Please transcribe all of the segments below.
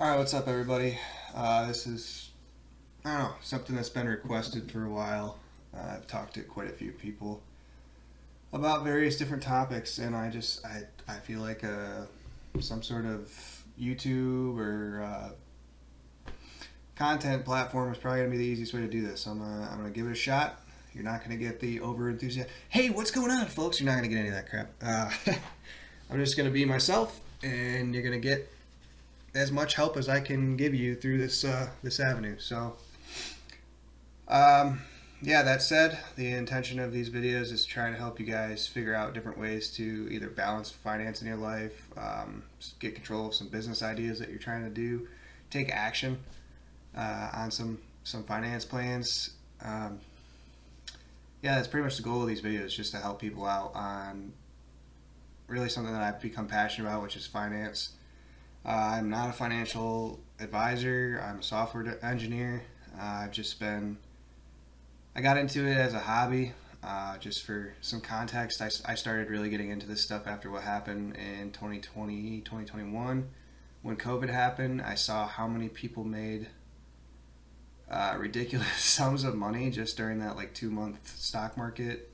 Alright, what's up, everybody? This is, I don't know, something that's been requested for a while. I've talked to quite a few people about various different topics, and I feel like some sort of YouTube or content platform is probably going to be the easiest way to do this. I'm gonna give it a shot. You're not going to get the over enthusiasm. Hey, what's going on, folks? You're not going to get any of that crap. I'm just going to be myself, and you're going to get as much help as I can give you through this avenue. So, yeah. That said, the intention of these videos is to try to help you guys figure out different ways to either balance finance in your life, get control of some business ideas that you're trying to do, take action on some finance plans. Yeah, that's pretty much the goal of these videos, just to help people out on really something that I've become passionate about, which is finance. I'm not a financial advisor. I'm a software engineer. I got into it as a hobby. Just for some context, I started really getting into this stuff after what happened in 2020, 2021. When COVID happened, I saw how many people made ridiculous sums of money just during that like 2 month stock market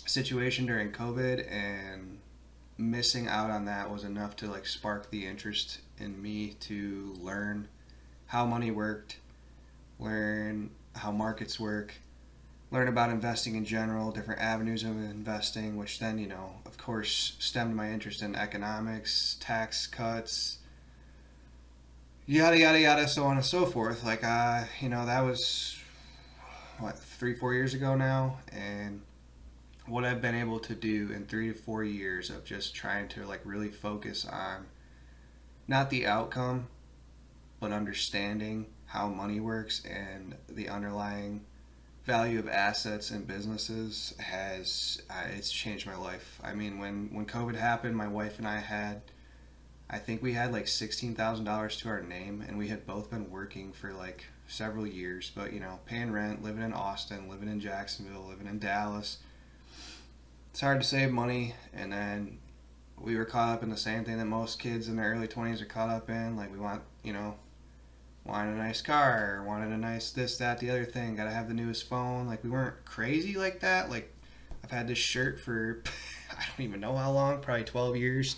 situation during COVID, and missing out on that was enough to like spark the interest in me to learn how money worked, learn how markets work, learn about investing in general, different avenues of investing, which then, of course, stemmed my interest in economics, tax cuts, yada yada yada, so on and so forth. Like, that was what, 3 4 years ago now, and what I've been able to do in 3 to 4 years of just trying to like really focus on not the outcome, but understanding how money works and the underlying value of assets and businesses has it's changed my life. I mean, when COVID happened, my wife and I think we had like $16,000 to our name, and we had both been working for like several years, but paying rent, living in Austin, living in Jacksonville, living in Dallas. It's hard to save money, and then we were caught up in the same thing that most kids in their early 20s are caught up in. Like, we wanted a nice car, wanted a nice this, that, the other thing, gotta have the newest phone. Like, we weren't crazy like that. Like, I've had this shirt for I don't even know how long, probably 12 years.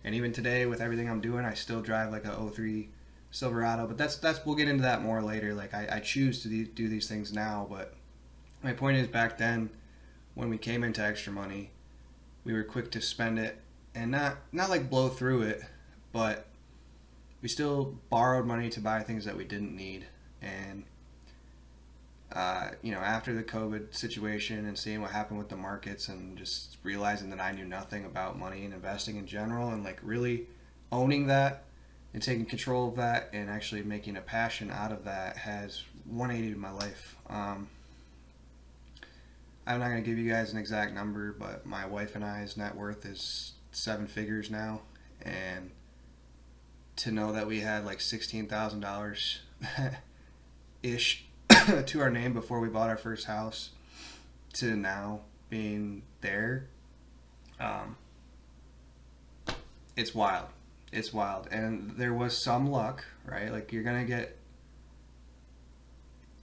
And even today, with everything I'm doing, I still drive like a '03 Silverado. But that's we'll get into that more later. Like, I choose to do these things now, but my point is, back then, when we came into extra money, we were quick to spend it, and not like blow through it, but we still borrowed money to buy things that we didn't need. And after the COVID situation and seeing what happened with the markets, and just realizing that I knew nothing about money and investing in general, and like really owning that and taking control of that and actually making a passion out of that, has 180 in my life. I'm not going to give you guys an exact number, but my wife and I's net worth is 7 figures now. And to know that we had like $16,000 ish to our name before we bought our first house, to now being there, it's wild. It's wild. And there was some luck, right? Like,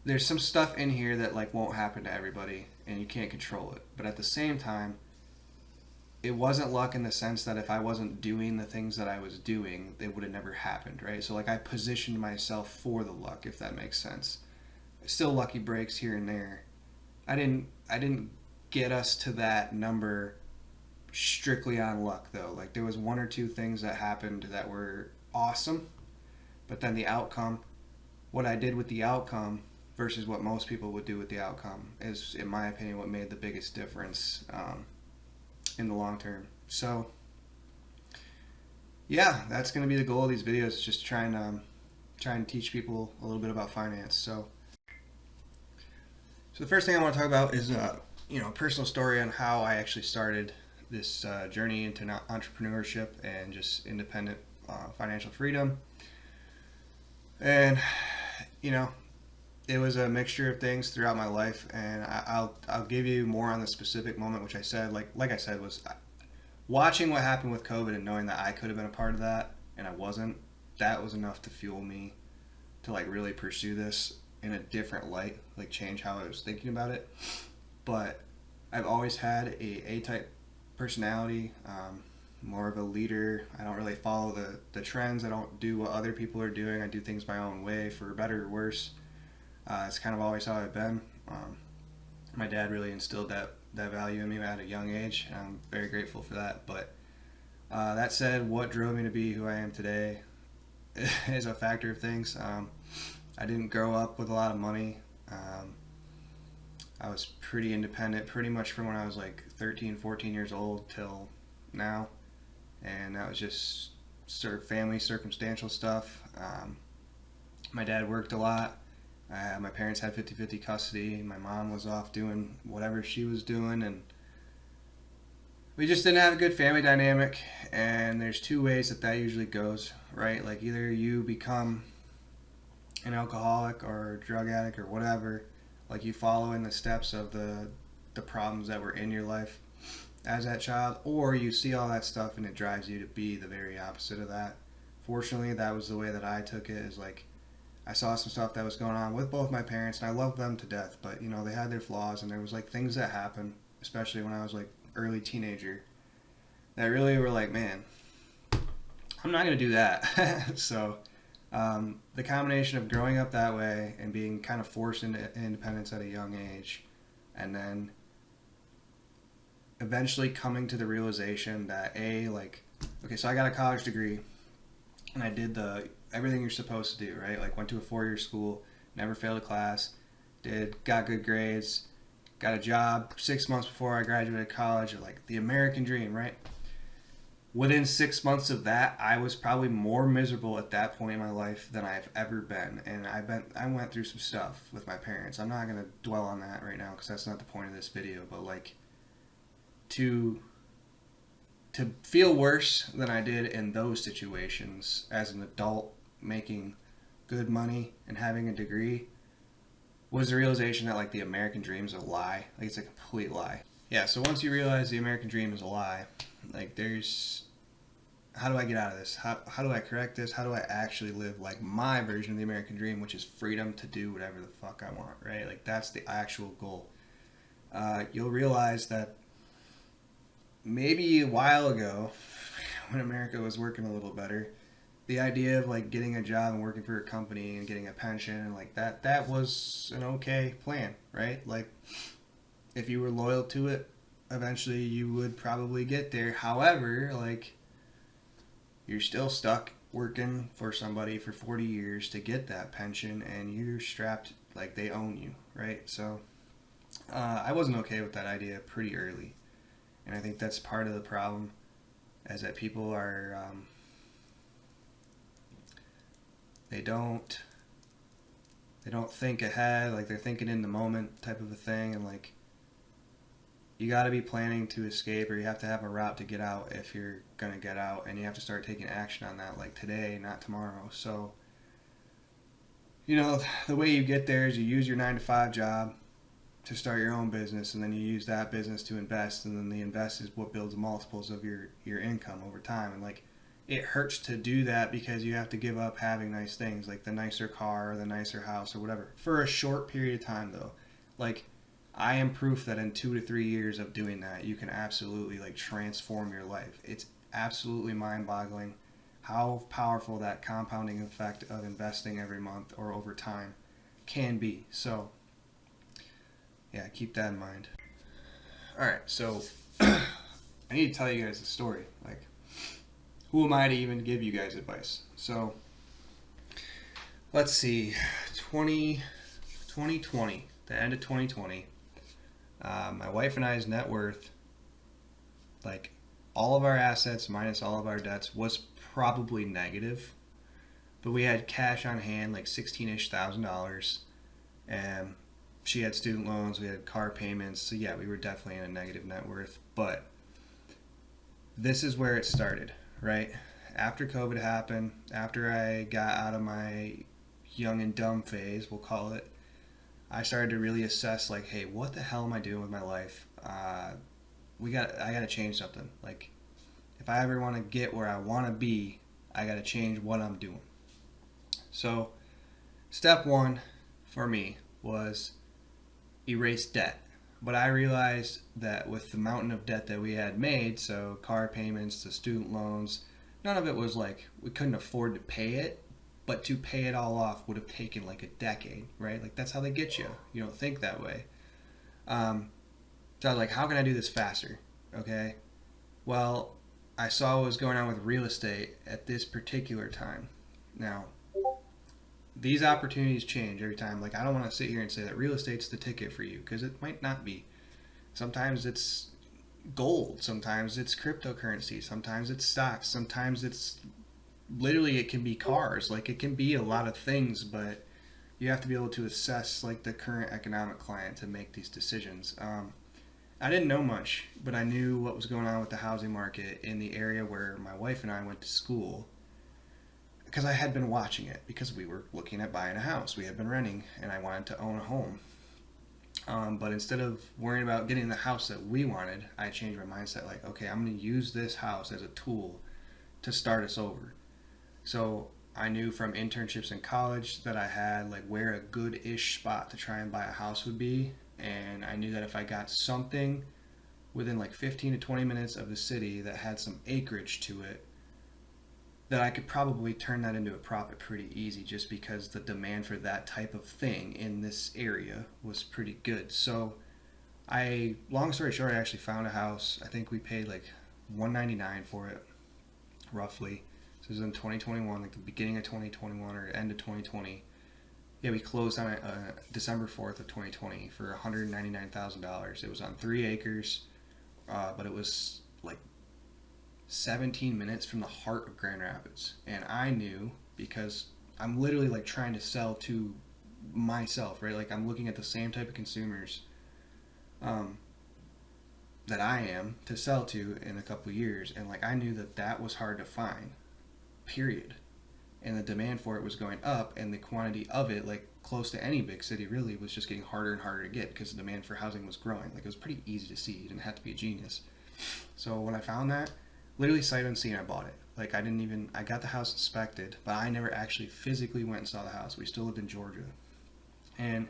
there's some stuff in here that like won't happen to everybody, and you can't control it. But at the same time, it wasn't luck in the sense that if I wasn't doing the things that I was doing, they would have never happened, right? So like, I positioned myself for the luck, if that makes sense. Still lucky breaks here and there. I didn't get us to that number strictly on luck, though. Like, there was one or two things that happened that were awesome, but then the outcome, what I did with the outcome versus what most people would do with the outcome, is, in my opinion, what made the biggest difference in the long term. So, yeah, that's going to be the goal of these videos, is just trying to teach people a little bit about finance. So the first thing I want to talk about is a personal story on how I actually started this journey into entrepreneurship and just independent financial freedom. And it was a mixture of things throughout my life, and I'll give you more on the specific moment, which I said, like I said, was watching what happened with COVID and knowing that I could have been a part of that and I wasn't. that was enough to fuel me to like really pursue this in a different light, like change how I was thinking about it. But I've always had a A-type personality, more of a leader. I don't really follow the trends. I don't do what other people are doing. I do things my own way, for better or worse. It's kind of always how I've been. My dad really instilled that value in me at a young age, and I'm very grateful for that. But that said, what drove me to be who I am today is a factor of things. I didn't grow up with a lot of money. I was pretty independent pretty much from when I was like 13, 14 years old till now. And that was just sort of family circumstantial stuff. My dad worked a lot. My parents had 50-50 custody. My mom was off doing whatever she was doing, and we just didn't have a good family dynamic. And there's two ways that usually goes, right? Like either you become an alcoholic or a drug addict or whatever, like you follow in the steps of the problems that were in your life as that child, or you see all that stuff and it drives you to be the very opposite of that. Fortunately, that was the way that I took it, is like I saw some stuff that was going on with both my parents, and I loved them to death, but you know, they had their flaws, and there was like things that happened, especially when I was like early teenager, that really were like, man, I'm not going to do that. So the combination of growing up that way and being kind of forced into independence at a young age, and then eventually coming to the realization that okay, so I got a college degree and I did everything you're supposed to do, right? Like went to a 4-year school, never failed a class, got good grades, got a job 6 months before I graduated college, like the American dream, right? Within 6 months of that, I was probably more miserable at that point in my life than I've ever been. And I went through some stuff with my parents. I'm not going to dwell on that right now because that's not the point of this video. But like, to feel worse than I did in those situations as an adult making good money and having a degree was the realization that like the American dream is a lie. Like it's a complete lie. Yeah, so once you realize the American dream is a lie, like how do I get out of this? How do I correct this? How do I actually live like my version of the American dream, which is freedom to do whatever the fuck I want, right? Like that's the actual goal. You'll realize that maybe a while ago, when America was working a little better, the idea of like getting a job and working for a company and getting a pension and like that was an okay plan, right? Like if you were loyal to it, eventually you would probably get there. However, like you're still stuck working for somebody for 40 years to get that pension, and you're strapped like they own you, right? So I wasn't okay with that idea pretty early. And I think that's part of the problem, is that people are, they don't think ahead, like they're thinking in the moment type of a thing, and like you got to be planning to escape, or you have to have a route to get out if you're going to get out, and you have to start taking action on that like today, not tomorrow. So, you know, the way you get there is you use your 9-to-5 job to start your own business, and then you use that business to invest, and then the invest is what builds multiples of your income over time. And like it hurts to do that because you have to give up having nice things like the nicer car or the nicer house or whatever for a short period of time, though. Like I am proof that in 2 to 3 years of doing that, you can absolutely like transform your life. It's absolutely mind-boggling how powerful that compounding effect of investing every month or over time can be. So yeah, keep that in mind. Alright, so I need to tell you guys a story. Like, who am I to even give you guys advice? So, let's see, 2020, the end of 2020, my wife and I's net worth, like all of our assets minus all of our debts, was probably negative. But we had cash on hand, like $16,000-ish, and she had student loans, we had car payments, so yeah, we were definitely in a negative net worth. But this is where it started, right? After COVID happened, after I got out of my young and dumb phase, we'll call it, I started to really assess like, hey, what the hell am I doing with my life? I got to change something. Like, if I ever want to get where I want to be, I got to change what I'm doing. So, step one for me was erase debt. But I realized that with the mountain of debt that we had made, so car payments, the student loans, none of it was like we couldn't afford to pay it, but to pay it all off would have taken like a decade, right? Like that's how they get you. You don't think that way. Um, so I was like, how can I do this faster? Okay. Well, I saw what was going on with real estate at this particular time. Now, these opportunities change every time. Like, I don't want to sit here and say that real estate's the ticket for you because it might not be. Sometimes it's gold, sometimes it's cryptocurrency, sometimes it's stocks, sometimes it's literally it can be cars. Like, it can be a lot of things, but you have to be able to assess like the current economic climate to make these decisions. I didn't know much, but I knew what was going on with the housing market in the area where my wife and I went to school because I had been watching it because we were looking at buying a house. We had been renting, and I wanted to own a home. But instead of worrying about getting the house that we wanted, I changed my mindset. Like, okay, I'm going to use this house as a tool to start us over. So I knew from internships in college that I had like where a good-ish spot to try and buy a house would be, and I knew that if I got something within like 15 to 20 minutes of the city that had some acreage to it, that I could probably turn that into a profit pretty easy just because the demand for that type of thing in this area was pretty good. So long story short, I actually found a house. I think we paid like $199 for it, roughly. So it was in 2021, like the beginning of 2021 or end of 2020. Yeah, we closed on it December 4th of 2020 for $199,000. It was on 3 acres, but it was like 17 minutes from the heart of Grand Rapids. And I knew because I'm literally like trying to sell to myself, right? Like I'm looking at the same type of consumers that I am to sell to in a couple of years. And like I knew that that was hard to find, period. And the demand for it was going up, and the quantity of it, like close to any big city really, was just getting harder and harder to get because the demand for housing was growing. Like it was pretty easy to see. You didn't have to be a genius. So when I found that, literally sight unseen, I bought it. Like I got the house inspected, but I never actually physically went and saw the house. We still lived in Georgia. And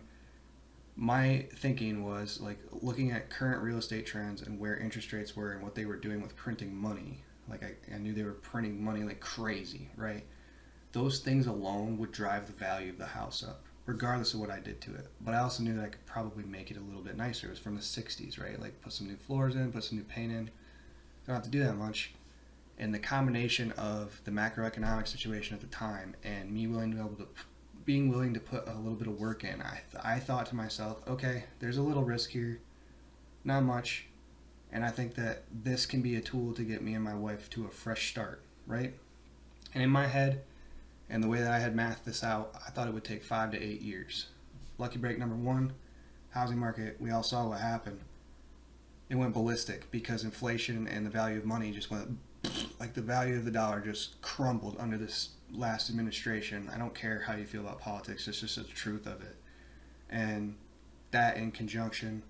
my thinking was like looking at current real estate trends and where interest rates were and what they were doing with printing money. Like I knew they were printing money like crazy, right? Those things alone would drive the value of the house up, regardless of what I did to it. But I also knew that I could probably make it a little bit nicer. It was from the 60s, right? Like put some new floors in, put some new paint in. Don't have to do that much. And the combination of the macroeconomic situation at the time and me being willing to put a little bit of work in, I thought to myself, okay, there's a little risk here, not much, and I think that this can be a tool to get me and my wife to a fresh start, right? And in my head, and the way that I had mathed this out, I thought it would take 5 to 8 years. Lucky break number 1, housing market, we all saw what happened. It went ballistic because inflation and the value of money just went, like the value of the dollar just crumbled under this last administration. I don't care how you feel about politics, it's just the truth of it. And that in conjunction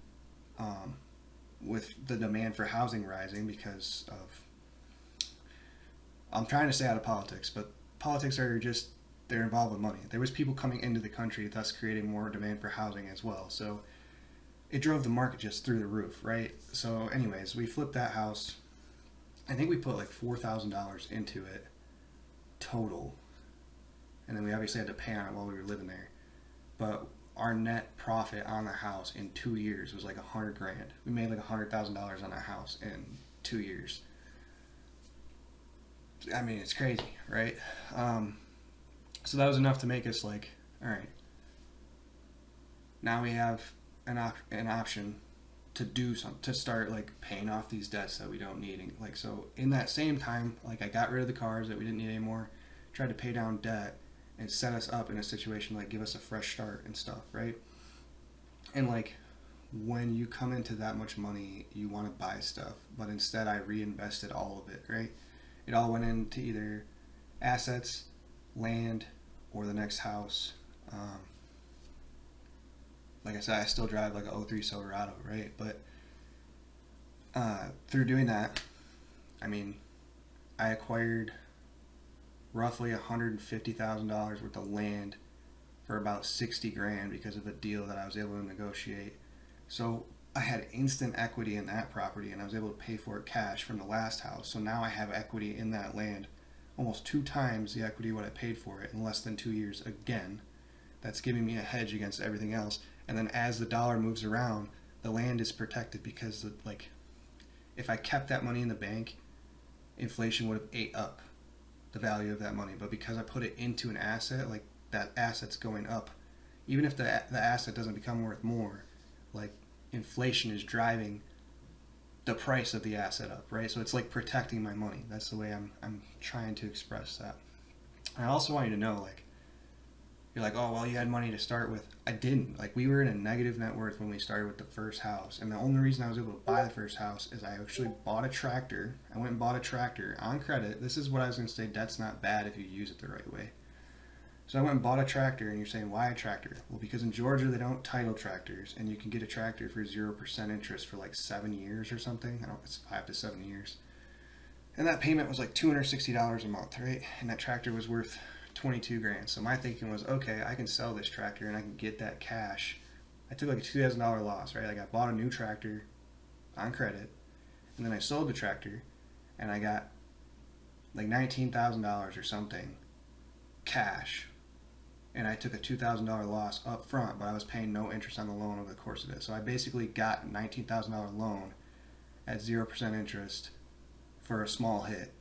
with the demand for housing rising because of, I'm trying to stay out of politics, but politics are just, they're involved with money. There was people coming into the country, thus creating more demand for housing as well. So it drove the market just through the roof, right? So anyways, we flipped that house. I think we put like $4,000 into it total. And then we obviously had to pay on it while we were living there. But our net profit on the house in 2 years was like $100,000. We made like $100,000 on that house in 2 years. I mean, it's crazy, right? So that was enough to make us like, all right, now we have an option to do something, to start like paying off these debts that we don't need. And like, so in that same time, like I got rid of the cars that we didn't need anymore, tried to pay down debt and set us up in a situation like give us a fresh start and stuff, right? And like when you come into that much money, you want to buy stuff, but instead I reinvested all of it, right? It all went into either assets, land, or the next house. Like I said, I still drive like a '03 Silverado, right? But through doing that, I mean, I acquired roughly $150,000 worth of land for about 60 grand because of a deal that I was able to negotiate. So I had instant equity in that property, and I was able to pay for it cash from the last house. So now I have equity in that land, almost 2 times the equity what I paid for it in less than 2 years again. That's giving me a hedge against everything else. And then as the dollar moves around, the land is protected because like if I kept that money in the bank, inflation would have ate up the value of that money. But because I put it into an asset, like that asset's going up. Even if the asset doesn't become worth more, like inflation is driving the price of the asset up, right? So it's like protecting my money. That's the way I'm trying to express that. I also want you to know, like, you're like, oh, well, you had money to start with. I didn't. Like, we were in a negative net worth when we started with the first house. And the only reason I was able to buy the first house is I actually bought a tractor. I went and bought a tractor on credit. This is what I was going to say. Debt's not bad if you use it the right way. So I went and bought a tractor, and you're saying, why a tractor? Well, because in Georgia, they don't title tractors, and you can get a tractor for 0% interest for like 7 years or something. I don't know, it's 5 to 7 years. And that payment was like $260 a month, right? And that tractor was worth 22 grand. So my thinking was, okay, I can sell this tractor and I can get that cash. I took like a $2,000 loss, right? Like I bought a new tractor on credit, and then I sold the tractor, and I got like $19,000 or something cash. And I took a $2,000 loss up front, but I was paying no interest on the loan over the course of it. So I basically got a $19,000 loan at 0% interest for a small hit.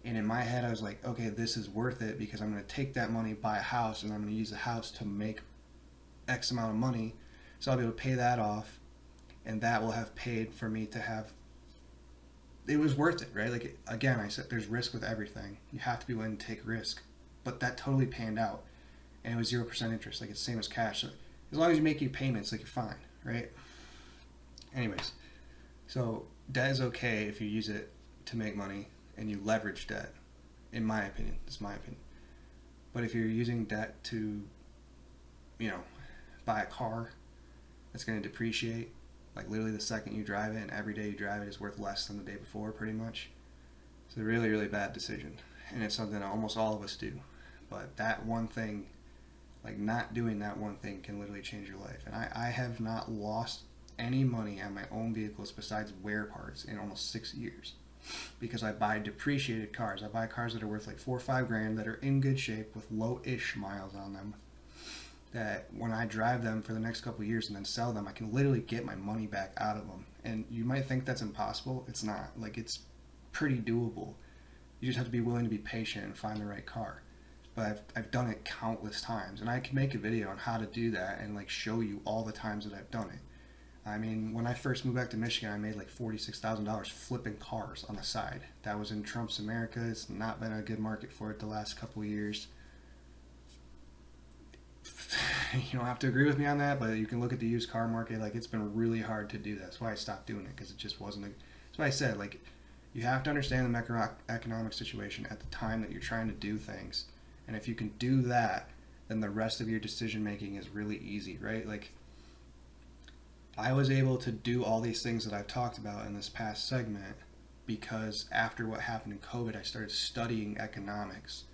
And in my head, I was like, okay, this is worth it because I'm going to take that money, buy a house, and I'm going to use the house to make X amount of money. So I'll be able to pay that off, and that will have paid for me to have. It was worth it, right? Like, again, I said there's risk with everything. You have to be willing to take risk. But that totally panned out. And it was 0% interest. Like, it's the same as cash. So as long as you make your payments, like, you're fine, right? Anyways, so debt is okay if you use it to make money and you leverage debt, in my opinion. This is my opinion. But if you're using debt to, buy a car that's going to depreciate, like literally the second you drive it, and every day you drive it is worth less than the day before, pretty much. It's a really, really bad decision. And it's something that almost all of us do. But that one thing, like not doing that one thing, can literally change your life. And I have not lost any money on my own vehicles besides wear parts in almost 6 years. Because I buy depreciated cars. I buy cars that are worth like 4 or 5 grand that are in good shape with low-ish miles on them. That when I drive them for the next couple of years and then sell them, I can literally get my money back out of them. And you might think that's impossible. It's not. Like, it's pretty doable. You just have to be willing to be patient and find the right car. But I've done it countless times, and I can make a video on how to do that and like show you all the times that I've done it. I mean, when I first moved back to Michigan, I made like $46,000 flipping cars on the side. That was in Trump's America. It's not been a good market for it the last couple of years. You don't have to agree with me on that, but you can look at the used car market. Like, it's been really hard to do that. That's why I stopped doing it, because it just wasn't. That's why I said, like, you have to understand the macroeconomic situation at the time that you're trying to do things. And if you can do that, then the rest of your decision making is really easy, right? Like, I was able to do all these things that I've talked about in this past segment because after what happened in COVID, I started studying economics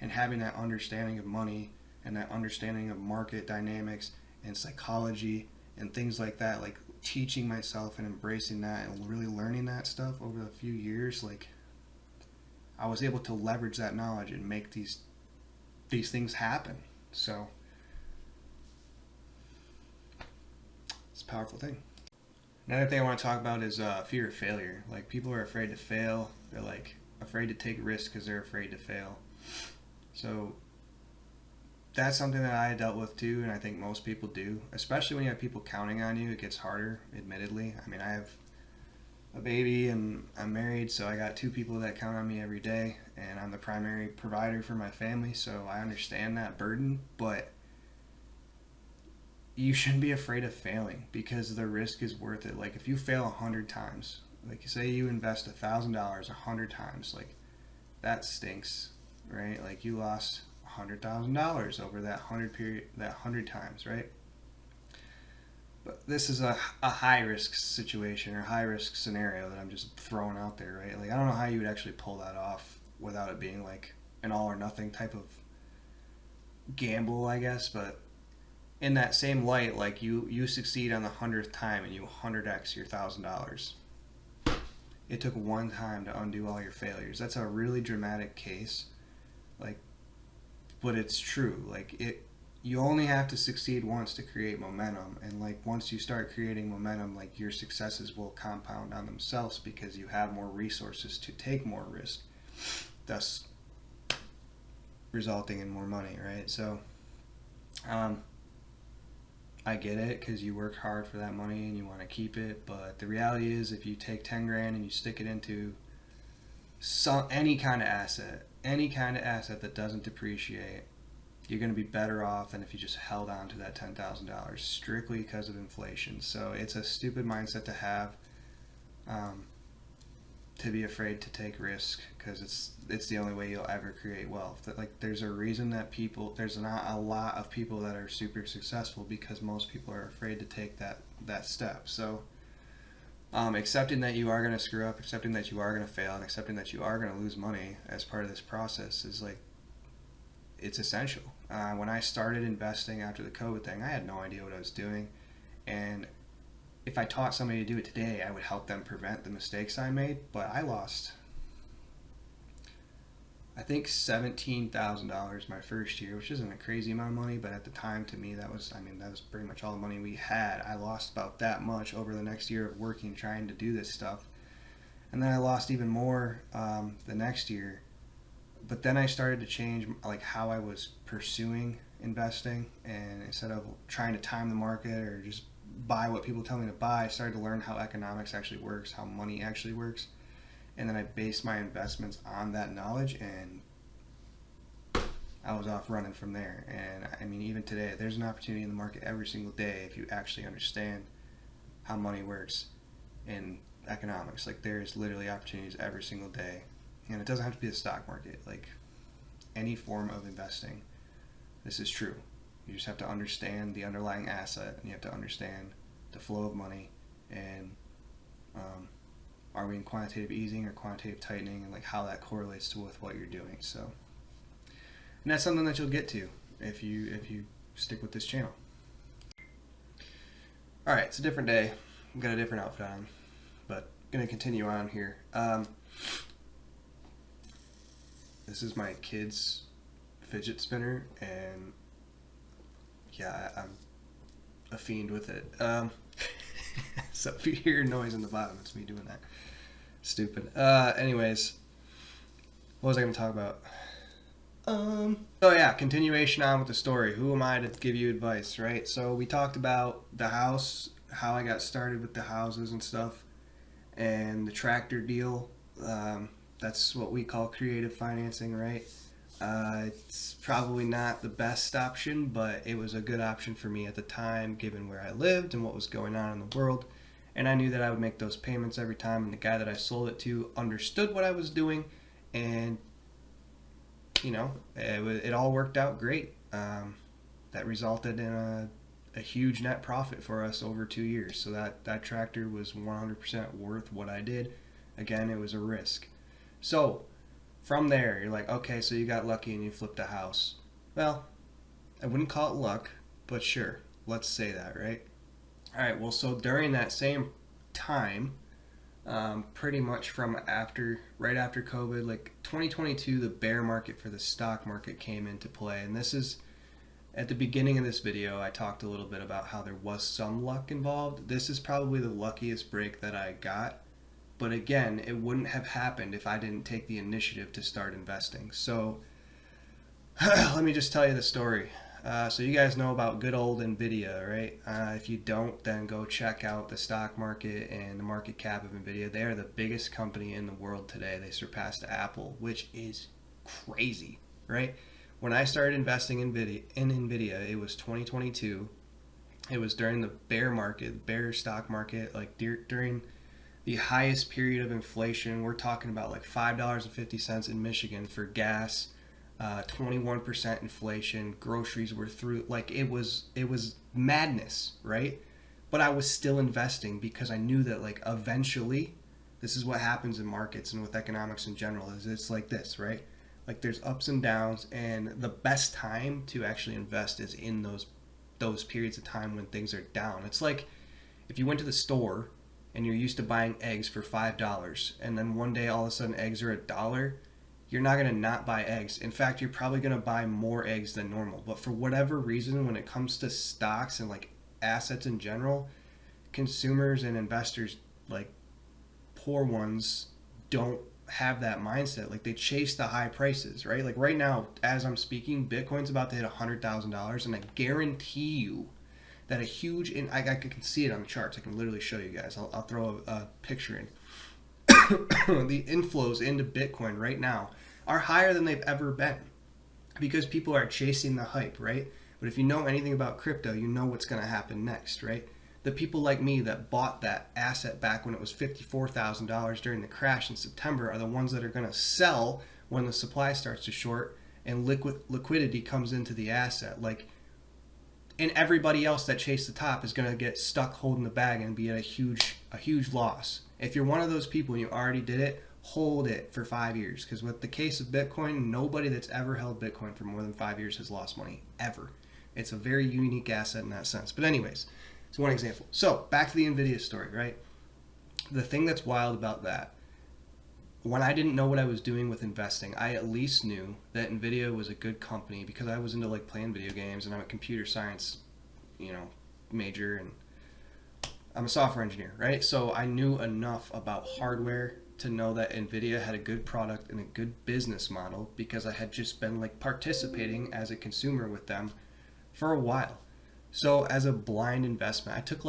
and having that understanding of money and that understanding of market dynamics and psychology and things like that, like teaching myself and embracing that and really learning that stuff over a few years. Like, I was able to leverage that knowledge and make these things happen. So it's a powerful thing. Another thing I want to talk about is fear of failure. Like, people are afraid to fail. They're like afraid to take risks because they're afraid to fail. So that's something that I dealt with too, and I think most people do. Especially when you have people counting on you, it gets harder, admittedly. I mean, I have a baby and I'm married, so I got 2 people that count on me every day, and I'm the primary provider for my family, so I understand that burden. But you shouldn't be afraid of failing because the risk is worth it. Like, if you fail 100 times, like say you invest $1,000 100 times, like that stinks, right? Like, you lost $100,000 over that 100 times, right? But this is a high risk situation or high risk scenario that I'm just throwing out there, right? Like, I don't know how you would actually pull that off without it being like an all or nothing type of gamble, I guess. But in that same light, like you succeed on the 100th time and you 100x your $1,000. It took one time to undo all your failures. That's a really dramatic case, like, but it's true. Like you only have to succeed once to create momentum, and like once you start creating momentum, like your successes will compound on themselves because you have more resources to take more risk, thus resulting in more money, right? So I get it, because you work hard for that money and you want to keep it, but the reality is if you take 10 grand and you stick it into any kind of asset that doesn't depreciate, you're going to be better off than if you just held on to that $10,000 strictly because of inflation. So it's a stupid mindset to have, to be afraid to take risk, because it's the only way you'll ever create wealth. That, like, there's a reason that there's not a lot of people that are super successful, because most people are afraid to take that step. So accepting that you are going to screw up, accepting that you are going to fail, and accepting that you are going to lose money as part of this process is like, it's essential. When I started investing after the COVID thing, I had no idea what I was doing, and if I taught somebody to do it today, I would help them prevent the mistakes I made. But I lost, I think, $17,000 my first year, which isn't a crazy amount of money, but at the time, to me, that was pretty much all the money we had. I lost about that much over the next year of working, trying to do this stuff. And then I lost even more the next year. But then I started to change, like, how I was pursuing investing, and instead of trying to time the market or just buy what people tell me to buy, I started to learn how economics actually works, how money actually works, and then I based my investments on that knowledge, and I was off running from there. And I mean, even today, there's an opportunity in the market every single day if you actually understand how money works in economics. Like, there's literally opportunities every single day, and it doesn't have to be the stock market. Like, any form of investing, this is true. You just have to understand the underlying asset, and you have to understand the flow of money, and are we in quantitative easing or quantitative tightening, and like how that correlates to with what you're doing. So, and that's something that you'll get to if you stick with this channel. All right, it's a different day. I've got a different outfit on, but gonna continue on here. This is my kid's fidget spinner, and yeah, I'm a fiend with it. So if you hear noise in the bottom, it's me doing that. Stupid. Anyways, what was I going to talk about? Oh yeah, continuation on with the story. Who am I to give you advice, right? So we talked about the house, how I got started with the houses and stuff, and the tractor deal. That's what we call creative financing, right? It's probably not the best option, but it was a good option for me at the time, given where I lived and what was going on in the world. And I knew that I would make those payments every time, and the guy that I sold it to understood what I was doing, and you know, it all worked out great. That resulted in a huge net profit for us over 2 years. So that tractor was 100% worth what I did. Again, it was a risk. So from there, you're like, okay, so you got lucky and you flipped a house. Well, I wouldn't call it luck, but sure, let's say that, right? All right, well, so during that same time, pretty much from right after COVID, like 2022, the bear market for the stock market came into play. And this is, at the beginning of this video, I talked a little bit about how there was some luck involved. This is probably the luckiest break that I got. But again, it wouldn't have happened if I didn't take the initiative to start investing. So let me just tell you the story. So you guys know about good old Nvidia, right? If you don't, then go check out the stock market and the market cap of Nvidia. They are the biggest company in the world today. They surpassed Apple, which is crazy, right? When I started investing in Nvidia, it was 2022. It was during the bear stock market, like during the highest period of inflation. We're talking about like $5.50 in Michigan for gas, 21% inflation, groceries were through, like it was madness, right? But I was still investing because I knew that like eventually, this is what happens in markets and with economics in general, is it's like this, right? Like there's ups and downs, and the best time to actually invest is in those periods of time when things are down. It's like if you went to the store and you're used to buying eggs for $5, and then one day all of a sudden eggs are $1, you're not going to not buy eggs. In fact, you're probably going to buy more eggs than normal. But for whatever reason, when it comes to stocks and like assets in general, consumers and investors, like poor ones, don't have that mindset. Like they chase the high prices, right? Like right now, as I'm speaking, Bitcoin's about to hit $100,000, and I guarantee you that a huge, and I can see it on the charts. I can literally show you guys. I'll throw a picture in. The inflows into Bitcoin right now are higher than they've ever been because people are chasing the hype, right? But if you know anything about crypto, you know what's going to happen next, right? The people like me that bought that asset back when it was $54,000 during the crash in September are the ones that are going to sell when the supply starts to short and liquidity comes into the asset. Like, and everybody else that chased the top is going to get stuck holding the bag and be at a huge loss. If you're one of those people and you already did it, hold it for 5 years. Because with the case of Bitcoin, nobody that's ever held Bitcoin for more than 5 years has lost money, ever. It's a very unique asset in that sense. But anyways, it's one example. So back to the NVIDIA story, right? The thing that's wild about that, when I didn't know what I was doing with investing, I at least knew that NVIDIA was a good company because I was into like playing video games, and I'm a computer science, major, and I'm a software engineer, right? So I knew enough about hardware to know that NVIDIA had a good product and a good business model because I had just been like participating as a consumer with them for a while. So as a blind investment, I took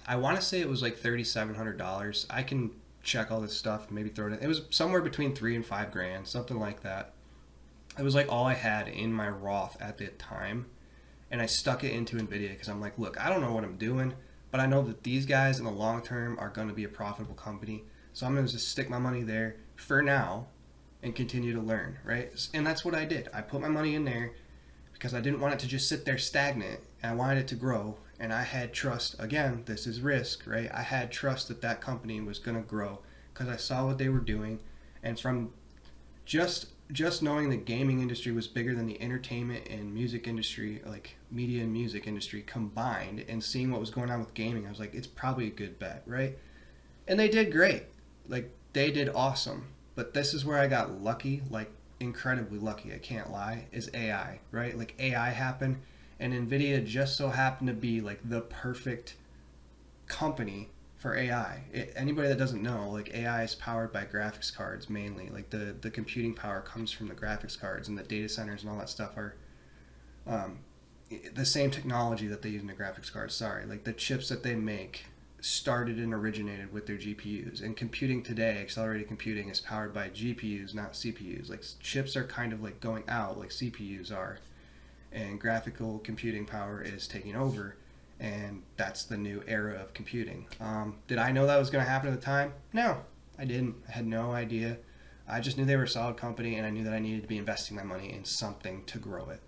I want to say it was like $3,700. I can check all this stuff, maybe throw it in. It was somewhere between $3,000 and $5,000, something like that. It was like all I had in my Roth at the time, and I stuck it into NVIDIA because I'm like, look, I don't know what I'm doing, but I know that these guys in the long term are going to be a profitable company, so I'm going to just stick my money there for now and continue to learn, right? And that's what I did. I put my money in there because I didn't want it to just sit there stagnant, and I wanted it to grow, and I had trust. Again, this is risk, right? I had trust that that company was going to grow because I saw what they were doing, and from just knowing the gaming industry was bigger than the entertainment and music industry, like media and music industry combined, and seeing what was going on with gaming, I was like, it's probably a good bet, right? And they did great. Like, they did awesome. But this is where I got lucky, like incredibly lucky, I can't lie, is AI, right? Like AI happened, and NVIDIA just so happened to be like the perfect company for AI. Anybody that doesn't know, like AI is powered by graphics cards mainly. Like the computing power comes from the graphics cards, and the data centers and all that stuff are the same technology that they use in the graphics cards. Sorry, like the chips that they make started and originated with their GPUs. And computing today, accelerated computing, is powered by GPUs, not CPUs. Like chips are kind of like going out, like CPUs are, and graphical computing power is taking over. And that's the new era of computing. Did I know that was going to happen at the time? No, I didn't. I had no idea. I just knew they were a solid company, and I knew that I needed to be investing my money in something to grow it.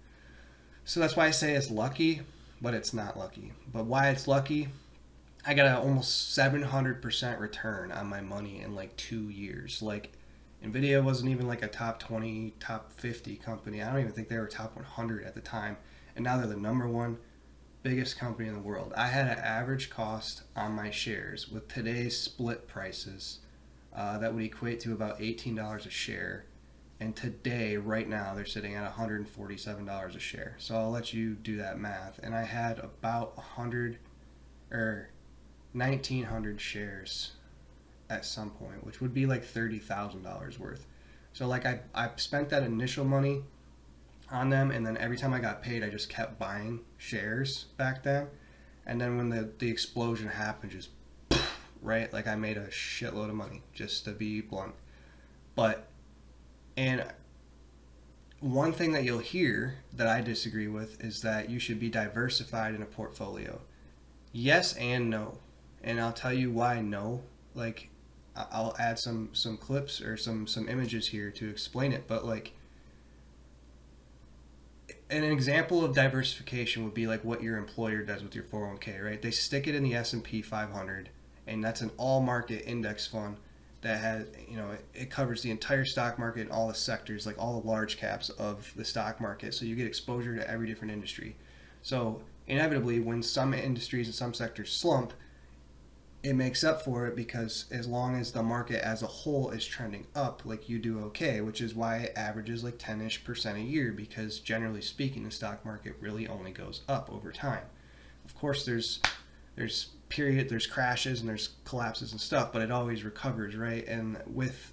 So that's why I say it's lucky, but it's not lucky. But why it's lucky, I got an almost 700% return on my money in like 2 years. Like, NVIDIA wasn't even like a top 20, top 50 company. I don't even think they were top 100 at the time. And now they're the number one biggest company in the world. I had an average cost on my shares with today's split prices that would equate to about $18 a share. And today, right now, they're sitting at $147 a share. So I'll let you do that math. And I had about 1,900 shares at some point, which would be like $30,000 worth. So like I spent that initial money on them, and then every time I got paid, I just kept buying shares back then. And then when the explosion happened, just right, like I made a shitload of money, just to be blunt. And one thing that you'll hear that I disagree with is that you should be diversified in a portfolio. Yes and no. And I'll tell you why no. Like, I'll add some clips or some images here to explain it. But like, an example of diversification would be like what your employer does with your 401k, right? They stick it in the S&P 500, and that's an all market index fund. that has, it covers the entire stock market and all the sectors, like all the large caps of the stock market. So you get exposure to every different industry. So inevitably, when some industries and some sectors slump, it makes up for it, because as long as the market as a whole is trending up, like, you do okay, which is why it averages like 10-ish% a year, because generally speaking, the stock market really only goes up over time. Of course, there's crashes and there's collapses and stuff, but it always recovers, right? And with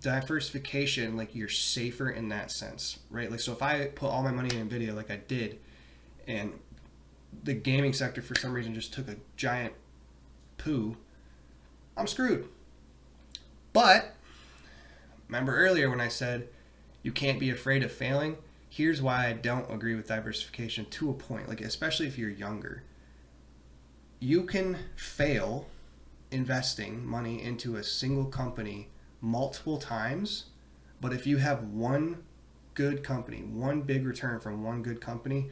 diversification, like, you're safer in that sense, right? Like, so if I put all my money in Nvidia like I did, and the gaming sector for some reason just took a giant poo, I'm screwed. But remember earlier when I said you can't be afraid of failing? Here's why I don't agree with diversification to a point, like, especially if you're younger. You can fail investing money into a single company multiple times, but if you have one good company, one big return from one good company,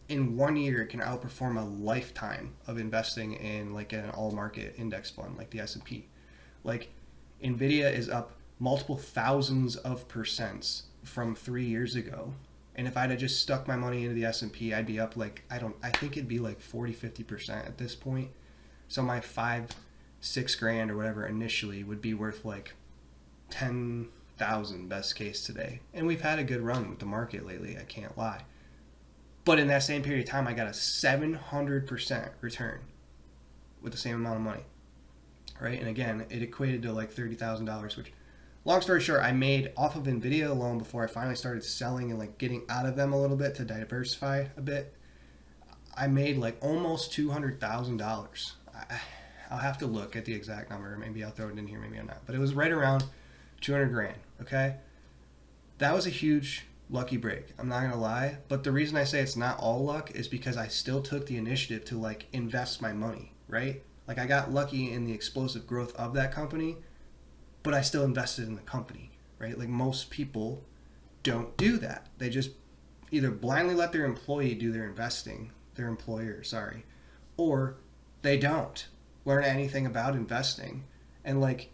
in 1 year it can outperform a lifetime of investing in like an all market index fund like the S&P. Like, Nvidia is up multiple thousands of percents from 3 years ago, and if I'd have just stuck my money into the S&P, I'd be up like, I think it'd be like 40-50% at this point. So my 5-6 grand or whatever initially would be worth like 10,000 best case today. And we've had a good run with the market lately, I can't lie. But in that same period of time, I got a 700% return with the same amount of money, right? And again, it equated to like $30,000, which, long story short, I made off of Nvidia alone before I finally started selling and like getting out of them a little bit to diversify a bit. I made like almost $200,000. I'll have to look at the exact number. Maybe I'll throw it in here, maybe I'm not. But it was right around 200 grand, okay? That was a huge lucky break, I'm not gonna lie. But the reason I say it's not all luck is because I still took the initiative to like invest my money, right? Like, I got lucky in the explosive growth of that company, but I still invested in the company, right? Like, most people don't do that. They just either blindly let their employer, or they don't learn anything about investing. And like,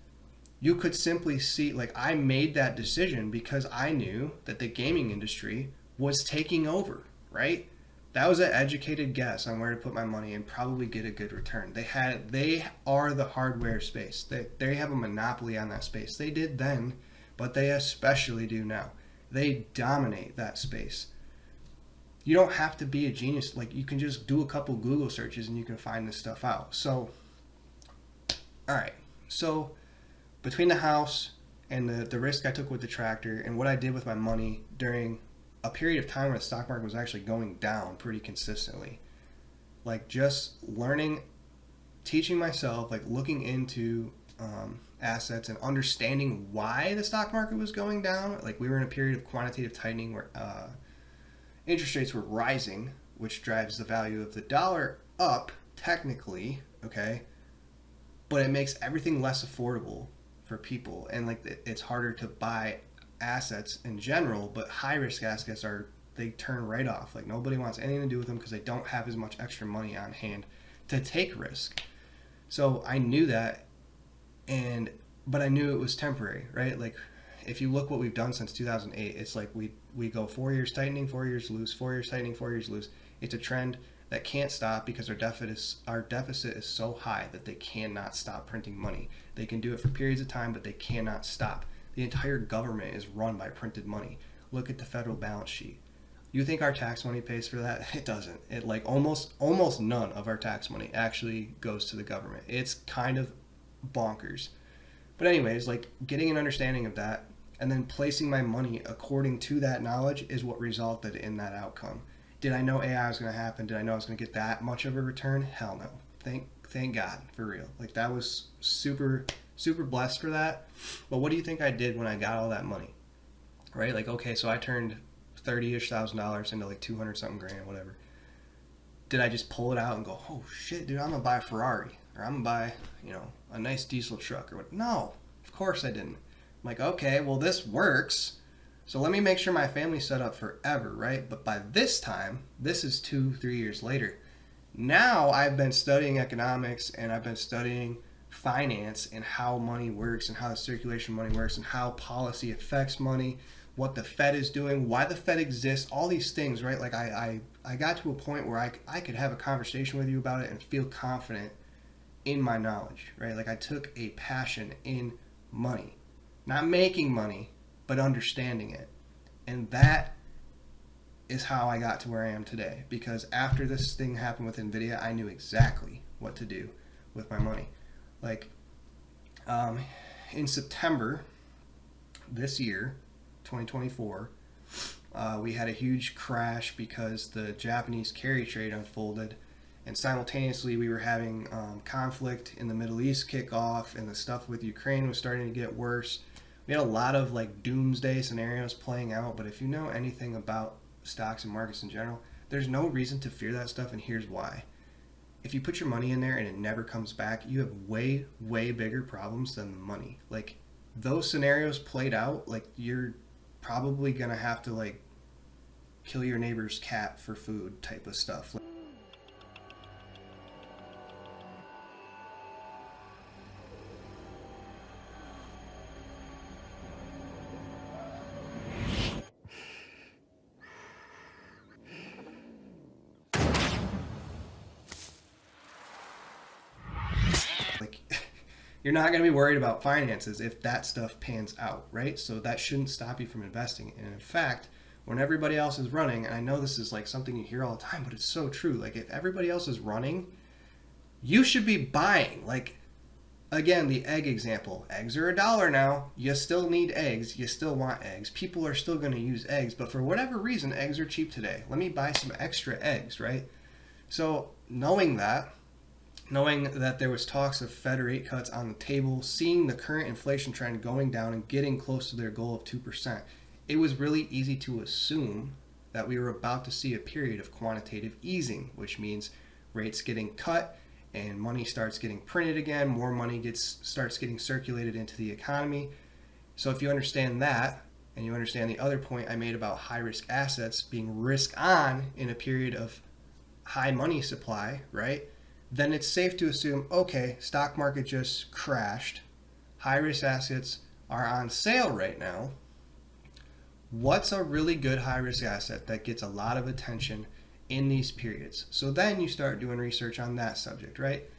you could simply see, like, I made that decision because I knew that the gaming industry was taking over, right? That was an educated guess on where to put my money and probably get a good return. They are the hardware space. They have a monopoly on that space. They did then, but they especially do now. They dominate that space. You don't have to be a genius. Like, you can just do a couple Google searches and you can find this stuff out. So, all right. So, between the house and the risk I took with the tractor and what I did with my money during a period of time where the stock market was actually going down pretty consistently, like, just learning, teaching myself, like, looking into assets and understanding why the stock market was going down. Like, we were in a period of quantitative tightening where interest rates were rising, which drives the value of the dollar up technically, okay, but it makes everything less affordable for people, and like, it's harder to buy assets in general. But high risk assets they turn right off. Like, nobody wants anything to do with them because they don't have as much extra money on hand to take risk. So I knew that, but I knew it was temporary, right? Like, if you look what we've done since 2008, it's like we go 4 years tightening, 4 years loose, 4 years tightening, 4 years loose. It's a trend that can't stop because our deficit is so high that they cannot stop printing money. They can do it for periods of time, but they cannot stop. The entire government is run by printed money. Look at the federal balance sheet. You think our tax money pays for that? It doesn't. It, like, almost none of our tax money actually goes to the government. It's kind of bonkers. But anyways, like, getting an understanding of that and then placing my money according to that knowledge is what resulted in that outcome. Did I know AI was going to happen? Did I know I was going to get that much of a return? Hell no. Thank God, for real. Like, that was super, super blessed for that. But what do you think I did when I got all that money? Right? Like, okay, so I turned $30,000 into like 200 something grand, whatever. Did I just pull it out and go, oh shit, dude, I'm going to buy a Ferrari, or I'm going to buy, a nice diesel truck or what? No, of course I didn't. I'm like, okay, well, this works. So let me make sure my family's set up forever, right? But by this time, this is 2-3 years later. Now I've been studying economics and I've been studying finance and how money works and how the circulation of money works and how policy affects money, what the Fed is doing, why the Fed exists, all these things, right? Like I got to a point where I could have a conversation with you about it and feel confident in my knowledge, right? Like I took a passion in money, not making money, but understanding it. And that is how I got to where I am today, because after this thing happened with NVIDIA, I knew exactly what to do with my money. Like in September this year, 2024, we had a huge crash because the Japanese carry trade unfolded, and simultaneously we were having conflict in the Middle East kick off, and the stuff with Ukraine was starting to get worse. We had a lot of like doomsday scenarios playing out, but if you know anything about stocks and markets in general, there's no reason to fear that stuff, and here's why. If you put your money in there and it never comes back, you have way, way bigger problems than the money. Like, those scenarios played out, like, you're probably gonna have to, like, kill your neighbor's cat for food type of stuff. Like, you're not going to be worried about finances if that stuff pans out, right? So that shouldn't stop you from investing. And in fact, when everybody else is running, and I know this is like something you hear all the time, but it's so true. Like, if everybody else is running, you should be buying. Like, again, the egg example. Eggs are $1 now. You still need eggs. You still want eggs. People are still going to use eggs, but for whatever reason, eggs are cheap today. Let me buy some extra eggs, right? So knowing that there was talks of Fed rate cuts on the table, seeing the current inflation trend going down and getting close to their goal of 2%, it was really easy to assume that we were about to see a period of quantitative easing, which means rates getting cut and money starts getting printed again, more money starts getting circulated into the economy. So if you understand that, and you understand the other point I made about high risk assets being risk on in a period of high money supply, right? Then it's safe to assume, okay, stock market just crashed. High risk assets are on sale right now. What's a really good high risk asset that gets a lot of attention in these periods? So then you start doing research on that subject, right?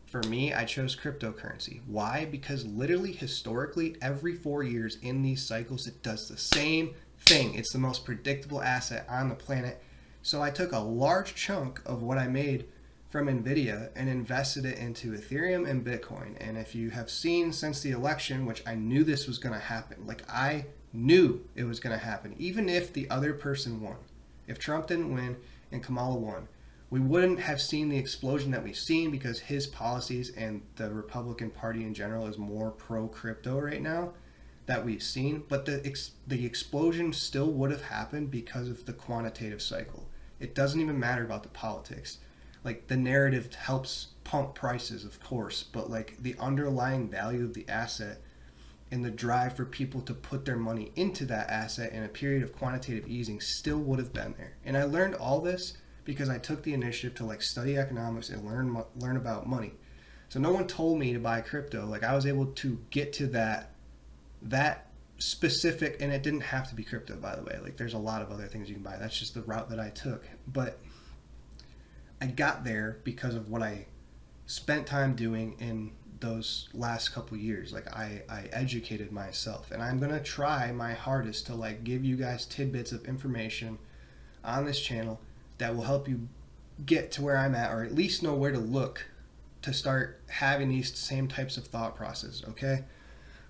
For me, I chose cryptocurrency. Why? Because literally historically, every 4 years in these cycles, it does the same thing. It's the most predictable asset on the planet. So I took a large chunk of what I made from NVIDIA and invested it into Ethereum and Bitcoin. And if you have seen since the election, which I knew this was going to happen, like I knew it was going to happen, even if the other person won. If Trump didn't win and Kamala won, we wouldn't have seen the explosion that we've seen, because his policies and the Republican Party in general is more pro-crypto right now that we've seen. But the explosion still would have happened because of the quantitative cycle. It doesn't even matter about the politics. Like, the narrative helps pump prices, of course, but like the underlying value of the asset and the drive for people to put their money into that asset in a period of quantitative easing still would have been there. And I learned all this because I took the initiative to like study economics and learn about money. So no one told me to buy crypto. Like, I was able to get to that specific, and it didn't have to be crypto, by the way. Like, there's a lot of other things you can buy. That's just the route that I took. But I got there because of what I spent time doing in those last couple years. Like, I educated myself, and I'm going to try my hardest to like give you guys tidbits of information on this channel that will help you get to where I'm at, or at least know where to look to start having these same types of thought process, okay?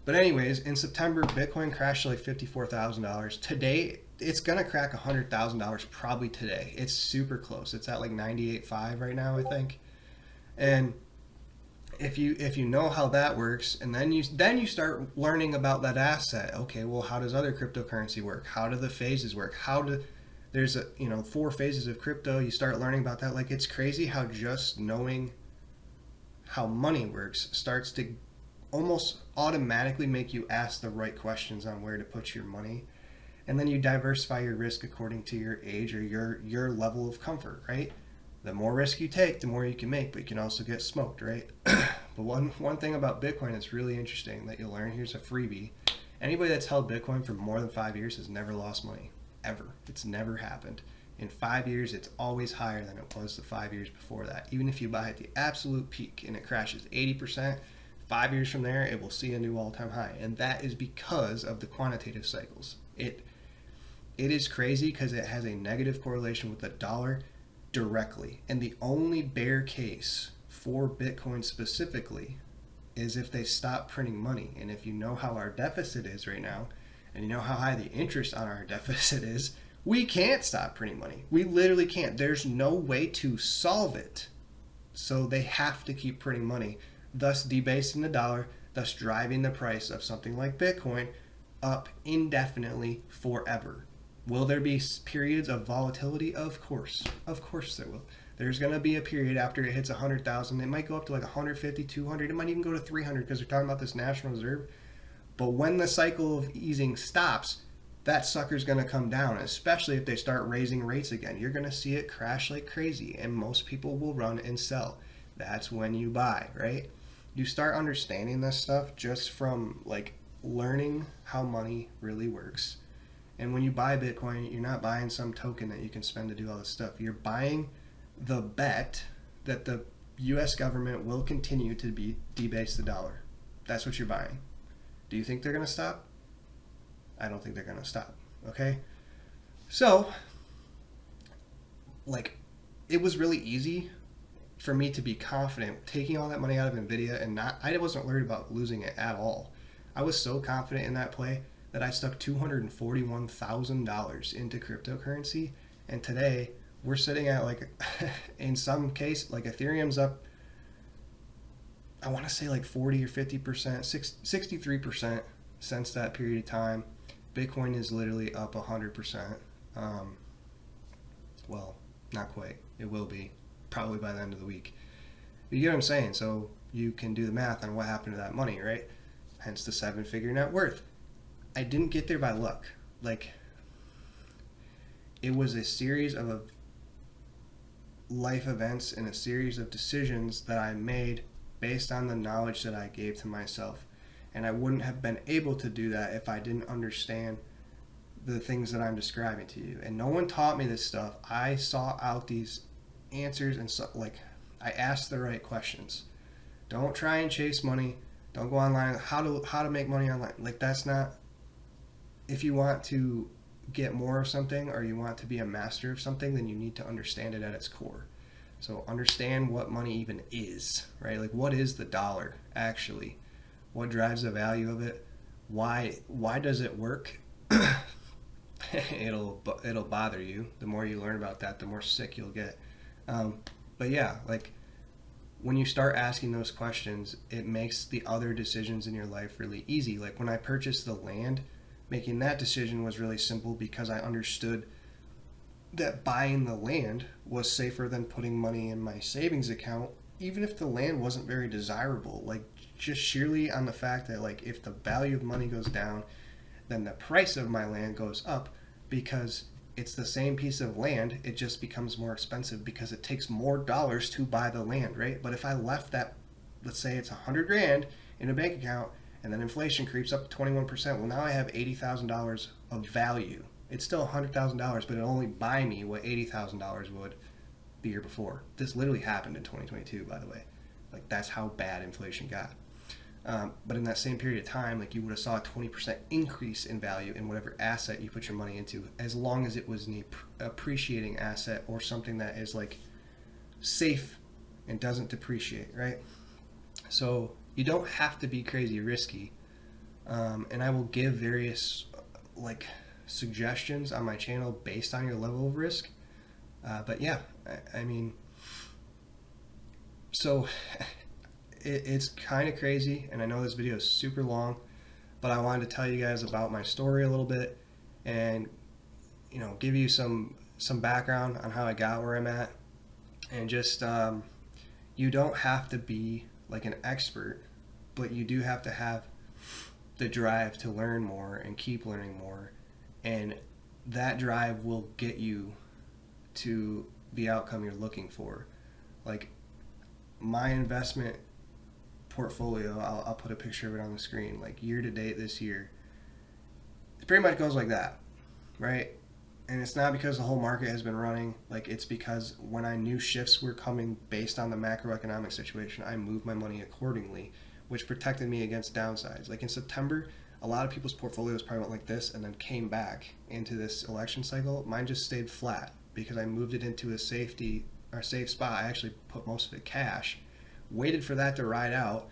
But anyways, in September, Bitcoin crashed to like $54,000. Today, it's gonna crack $100,000 probably today. It's super close. It's at like 98.5 right now, I think. And if you know how that works, and then you start learning about that asset. Okay, well, how does other cryptocurrency work? How do the phases work? There's 4 phases of crypto. You start learning about that. Like, it's crazy how just knowing how money works starts to almost automatically make you ask the right questions on where to put your money. And then you diversify your risk according to your age or your level of comfort, right? The more risk you take, the more you can make, but you can also get smoked, right? But one thing about Bitcoin that's really interesting that you'll learn, here's a freebie. Anybody that's held Bitcoin for more than 5 years has never lost money, ever. It's never happened. In 5 years, it's always higher than it was the 5 years before that. Even if you buy at the absolute peak and it crashes 80%, 5 years from there, it will see a new all-time high. And that is because of the quantitative cycles. It is crazy because it has a negative correlation with the dollar directly. And the only bear case for Bitcoin specifically is if they stop printing money. And if you know how our deficit is right now, and you know how high the interest on our deficit is, we can't stop printing money. We literally can't. There's no way to solve it. So they have to keep printing money, thus debasing the dollar, thus driving the price of something like Bitcoin up indefinitely forever. Will there be periods of volatility? Of course. Of course there will. There's going to be a period after it hits 100,000. It might go up to like 150, 200. It might even go to 300 because they're talking about this National Reserve. But when the cycle of easing stops, that sucker's going to come down, especially if they start raising rates again. You're going to see it crash like crazy, and most people will run and sell. That's when you buy, right? You start understanding this stuff just from like learning how money really works. And when you buy Bitcoin, you're not buying some token that you can spend to do all this stuff. You're buying the bet that the U.S. government will continue to debase the dollar. That's what you're buying. Do you think they're going to stop? I don't think they're going to stop. Okay? So, like, it was really easy for me to be confident taking all that money out of NVIDIA and I wasn't worried about losing it at all. I was so confident in that play that I stuck $241,000 into cryptocurrency. And today, we're sitting at like, in some case, like Ethereum's up, I want to say like 40 or 50%, 63% since that period of time. Bitcoin is literally up 100%. Well, not quite. It will be probably by the end of the week. You get what I'm saying? So you can do the math on what happened to that money, right? Hence the 7-figure net worth. I didn't get there by luck. Like, it was a series of life events and a series of decisions that I made based on the knowledge that I gave to myself. And I wouldn't have been able to do that if I didn't understand the things that I'm describing to you. And no one taught me this stuff. I sought out these answers and I asked the right questions. Don't try and chase money. Don't go online. How to make money online. Like, that's not. If you want to get more of something or you want to be a master of something, then you need to understand it at its core. So understand what money even is, right? Like, what is the dollar actually? What drives the value of it? Why does it work? It'll bother you. The more you learn about that, the more sick you'll get. But yeah, like, when you start asking those questions, it makes the other decisions in your life really easy. Like, when I purchased the land, making that decision was really simple because I understood that buying the land was safer than putting money in my savings account, even if the land wasn't very desirable. Like, just sheerly on the fact that, like, if the value of money goes down, then the price of my land goes up because it's the same piece of land. It just becomes more expensive because it takes more dollars to buy the land, right? But if I left that, let's say it's $100,000 in a bank account, and then inflation creeps up to 21%, well, now I have $80,000 of value. It's still $100,000, but it'll only buy me what $80,000 would the year before. This literally happened in 2022, by the way. Like, that's how bad inflation got. But in that same period of time, like, you would have saw a 20% increase in value in whatever asset you put your money into, as long as it was an appreciating asset or something that is like safe and doesn't depreciate, right? So you don't have to be crazy risky. And I will give various like suggestions on my channel based on your level of risk. But yeah, I mean, so it's kind of crazy, and I know this video is super long, but I wanted to tell you guys about my story a little bit and, you know, give you some background on how I got where I'm at. And just you don't have to be like an expert, but you do have to have the drive to learn more and keep learning more, and that drive will get you to the outcome you're looking for. Like, my investment portfolio, I'll put a picture of it on the screen, like year to date this year, it pretty much goes like that, right? And it's not because the whole market has been running, like it's because when I knew shifts were coming based on the macroeconomic situation, I moved my money accordingly, which protected me against downsides. Like in September, a lot of people's portfolios probably went like this and then came back into this election cycle. Mine just stayed flat because I moved it into a safe spot. I actually put most of it cash, waited for that to ride out,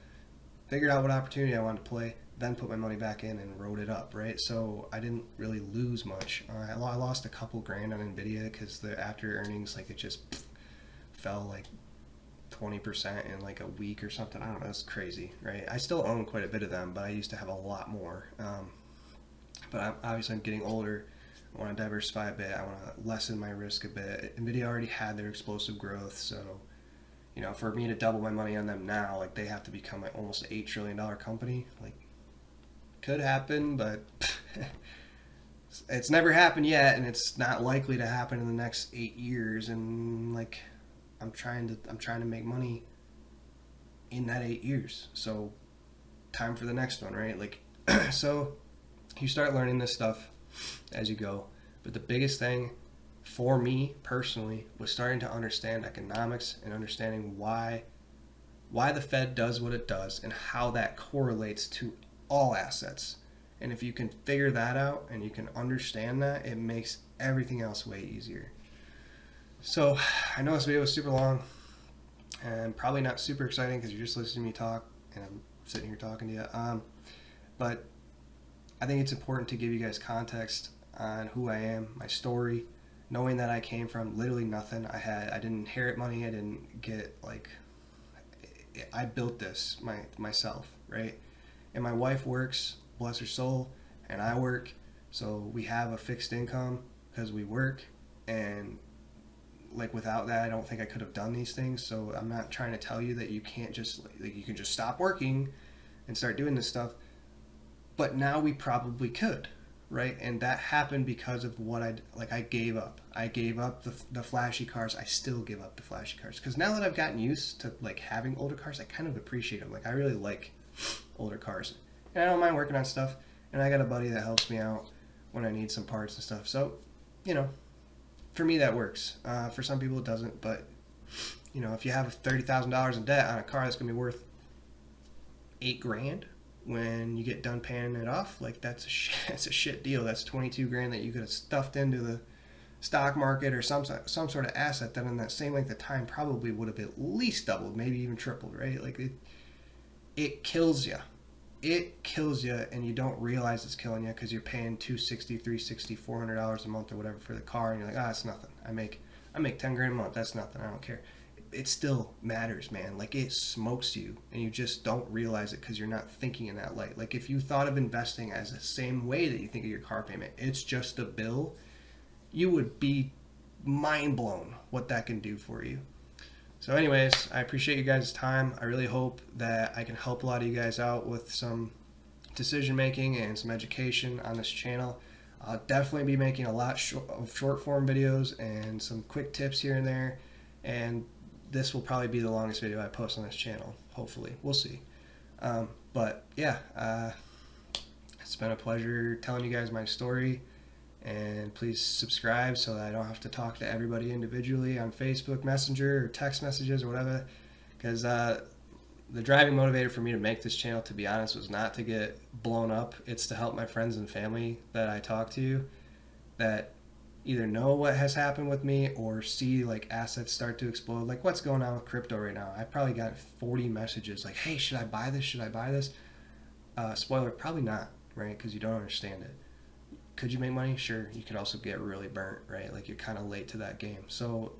figured out what opportunity I wanted to play, then put my money back in and rode it up, right? So I didn't really lose much. I lost a couple grand on Nvidia because the after earnings, like it just fell like 20% in like a week or something. I don't know, it's crazy, right? I still own quite a bit of them, but I used to have a lot more. But obviously I'm getting older. I want to diversify a bit. I want to lessen my risk a bit. Nvidia already had their explosive growth, so you know, for me to double my money on them now, like they have to become like almost an $8 trillion company. Like, could happen, but it's never happened yet, and it's not likely to happen in the next 8 years. And like, I'm trying to make money in that 8 years. So, time for the next one, right? Like, so you start learning this stuff as you go. But the biggest thing for me personally was starting to understand economics and understanding why the Fed does what it does and how that correlates to all assets. And if you can figure that out and you can understand that, it makes everything else way easier. So I know this video was super long and probably not super exciting because you're just listening to me talk and I'm sitting here talking to you. But I think it's important to give you guys context on who I am, my story, knowing that I came from literally nothing. I didn't inherit money. I didn't get like, I built this myself, right? And my wife works, bless her soul, and I work. So we have a fixed income because we work. And like without that, I don't think I could have done these things. So I'm not trying to tell you that you can't just, like you can just stop working and start doing this stuff. But now we probably could, right? And that happened because of what I gave up. I gave up the flashy cars. I still give up the flashy cars because now that I've gotten used to like having older cars, I kind of appreciate them. Like I really like older cars, and I don't mind working on stuff. And I got a buddy that helps me out when I need some parts and stuff. So, you know, for me that works. For some people it doesn't. But you know, if you have $30,000 in debt on a car that's gonna be worth $8,000. When you get done paying it off, like that's a shit deal. That's $22,000 that you could have stuffed into the stock market or some sort of asset that in that same length of time probably would have at least doubled, maybe even tripled, right? Like it kills you. It kills you, and you don't realize it's killing you because you're paying $260, $360, $400 a month or whatever for the car, and you're like, it's nothing. I make $10,000 a month. That's nothing. I don't care. It still matters, man. Like it smokes you and you just don't realize it because you're not thinking in that light. Like if you thought of investing as the same way that you think of your car payment, it's just a bill, you would be mind blown what that can do for you. So anyways, I appreciate you guys' time. I really hope that I can help a lot of you guys out with some decision making and some education on this channel. I'll definitely be making a lot of short form videos and some quick tips here and there. And this will probably be the longest video I post on this channel. Hopefully. We'll see. But yeah, it's been a pleasure telling you guys my story. And please subscribe so that I don't have to talk to everybody individually on Facebook Messenger or text messages or whatever. Because the driving motivator for me to make this channel, to be honest, was not to get blown up. It's to help my friends and family that I talk to that either know what has happened with me or see like assets start to explode. Like what's going on with crypto right now? I probably got 40 messages like, hey, should I buy this? Should I buy this? Spoiler, probably not, right? Because you don't understand it. Could you make money? Sure. You could also get really burnt, right? Like you're kind of late to that game. So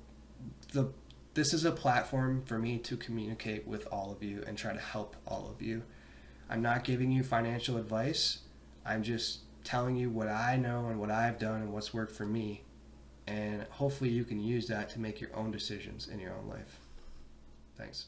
this is a platform for me to communicate with all of you and try to help all of you. I'm not giving you financial advice. I'm just telling you what I know and what I've done and what's worked for me, and hopefully you can use that to make your own decisions in your own life. Thanks.